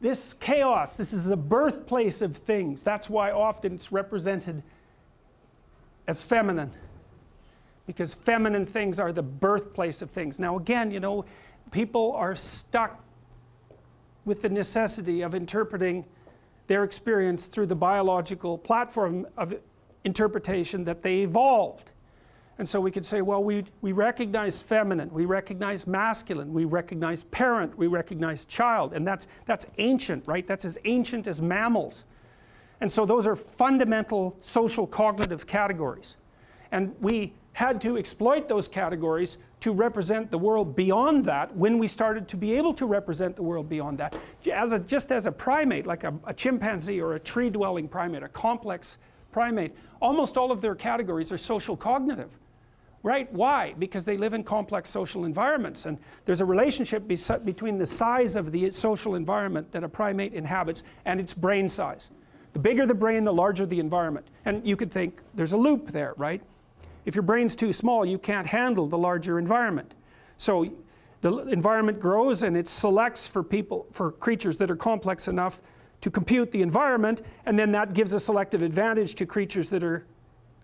this chaos, this is the birthplace of things. That's why often it's represented as feminine, because feminine things are the birthplace of things. Now again, you know, people are stuck with the necessity of interpreting their experience through the biological platform of interpretation that they evolved. And so we could say, well, we recognize feminine, we recognize masculine, we recognize parent, we recognize child, and that's ancient, right? That's as ancient as mammals. And so those are fundamental social cognitive categories. And we had to exploit those categories to represent the world beyond that when we started to be able to represent the world beyond that. Just as a primate, like a chimpanzee or a tree-dwelling primate, a complex primate, almost all of their categories are social cognitive. Right? Why? Because they live in complex social environments, and there's a relationship between the size of the social environment that a primate inhabits and its brain size. The bigger the brain, the larger the environment. And you could think there's a loop there, right? If your brain's too small, you can't handle the larger environment. So the environment grows and it selects for creatures that are complex enough to compute the environment, and then that gives a selective advantage to creatures that are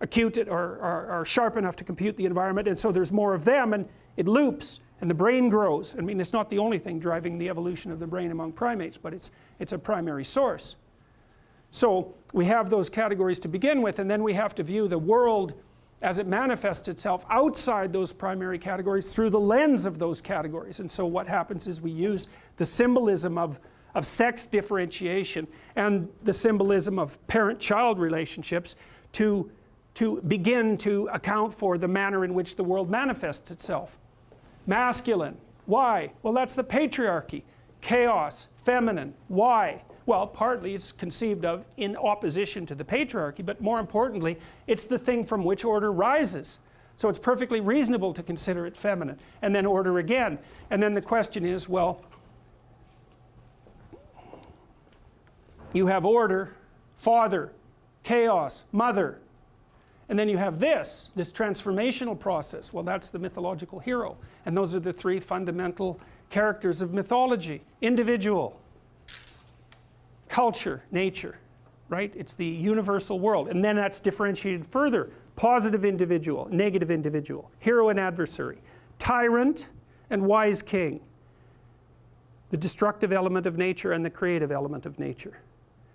acute or are sharp enough to compute the environment, and so there's more of them, and it loops, and the brain grows. I mean, it's not the only thing driving the evolution of the brain among primates, but it's a primary source. So we have those categories to begin with, and then we have to view the world as it manifests itself outside those primary categories through the lens of those categories. And so what happens is we use the symbolism of sex differentiation and the symbolism of parent-child relationships to begin to account for the manner in which the world manifests itself. Masculine, why? Well, that's the patriarchy. Chaos, feminine, why? Well, partly it's conceived of in opposition to the patriarchy, but more importantly, it's the thing from which order rises. So it's perfectly reasonable to consider it feminine. And then order again. And then the question is, well, you have order, father, chaos, mother. And then you have this transformational process. Well, that's the mythological hero. And those are the three fundamental characters of mythology. Individual, culture, nature, right? It's the universal world. And then that's differentiated further. Positive individual, negative individual, hero and adversary, tyrant and wise king, the destructive element of nature and the creative element of nature.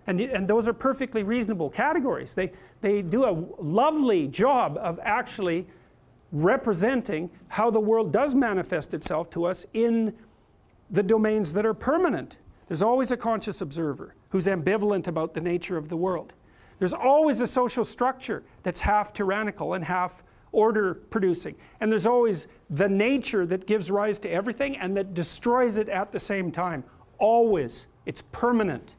And those are perfectly reasonable categories. They do a lovely job of actually representing how the world does manifest itself to us in the domains that are permanent. There's always a conscious observer who's ambivalent about the nature of the world. There's always a social structure that's half tyrannical and half order producing. And there's always the nature that gives rise to everything and that destroys it at the same time. Always. It's permanent.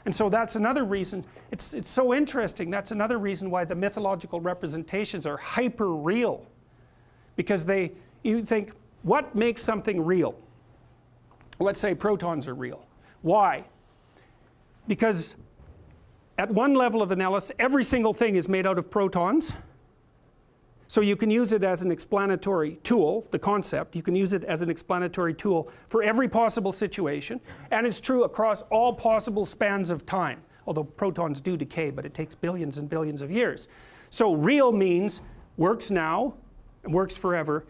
And so that's another reason, it's so interesting, that's another reason why the mythological representations are hyper real. Because you think, what makes something real? Let's say protons are real. Why? Because at one level of analysis, every single thing is made out of protons. So you can use it as an explanatory tool, the concept, you can use it as an explanatory tool for every possible situation, and it's true across all possible spans of time, although protons do decay, but it takes billions and billions of years. So real means works now, and works forever,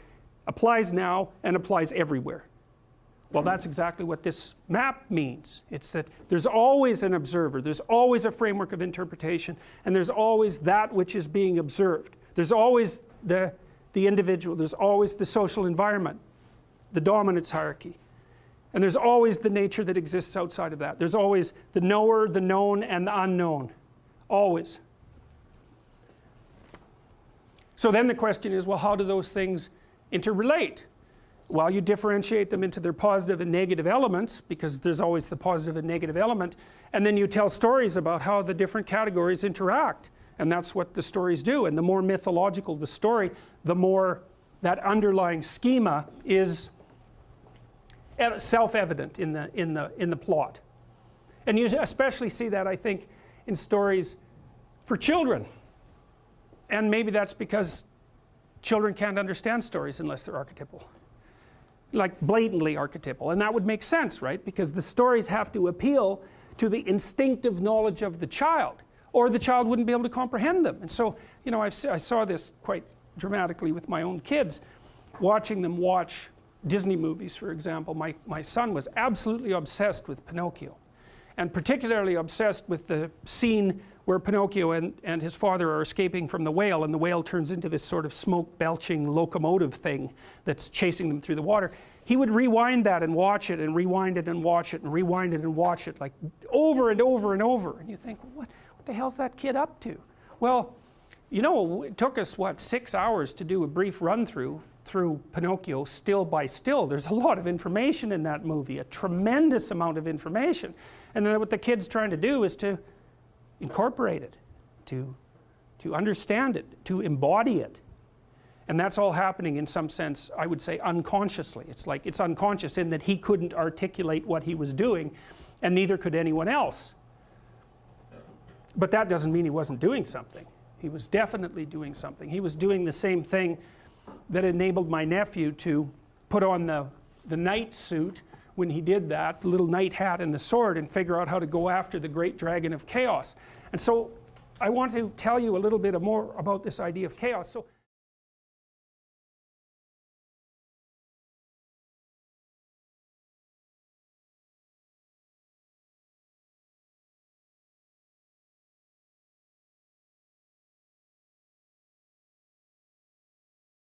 applies now, and applies everywhere. Well, that's exactly what this map means. It's that there's always an observer, there's always a framework of interpretation, and there's always that which is being observed. There's always the individual, there's always the social environment, the dominance hierarchy. And there's always the nature that exists outside of that. There's always the knower, the known, and the unknown. Always. So then the question is, well, how do those things interrelate? Well, you differentiate them into their positive and negative elements, because there's always the positive and negative element, and then you tell stories about how the different categories interact. And that's what the stories do. And the more mythological the story, the more that underlying schema is self-evident in the plot. And you especially see that, I think, in stories for children. And maybe that's because children can't understand stories unless they're archetypal. like blatantly archetypal, and that would make sense, right? Because the stories have to appeal to the instinctive knowledge of the child, or the child wouldn't be able to comprehend them. And so, you know, I saw this quite dramatically with my own kids, watching them watch Disney movies, for example. My son was absolutely obsessed with Pinocchio, and particularly obsessed with the scene where Pinocchio and his father are escaping from the whale, and the whale turns into this sort of smoke belching locomotive thing that's chasing them through the water. He would rewind that and watch it, and rewind it and watch it, and rewind it and watch it, like over and over and over. And you think, what the hell's that kid up to? Well, you know, it took us, what, 6 hours to do a brief run through Pinocchio still by still. There's a lot of information in that movie, a tremendous amount of information. And then what the kid's trying to do is to incorporate it, to understand it, to embody it. And that's all happening in some sense, I would say, unconsciously. It's like it's unconscious in that he couldn't articulate what he was doing, and neither could anyone else. But that doesn't mean he wasn't doing something. He was definitely doing something. He was doing the same thing that enabled my nephew to put on the knight suit when he did that, the little knight hat and the sword, and figure out how to go after the great dragon of chaos. And so I want to tell you a little bit more about this idea of chaos. So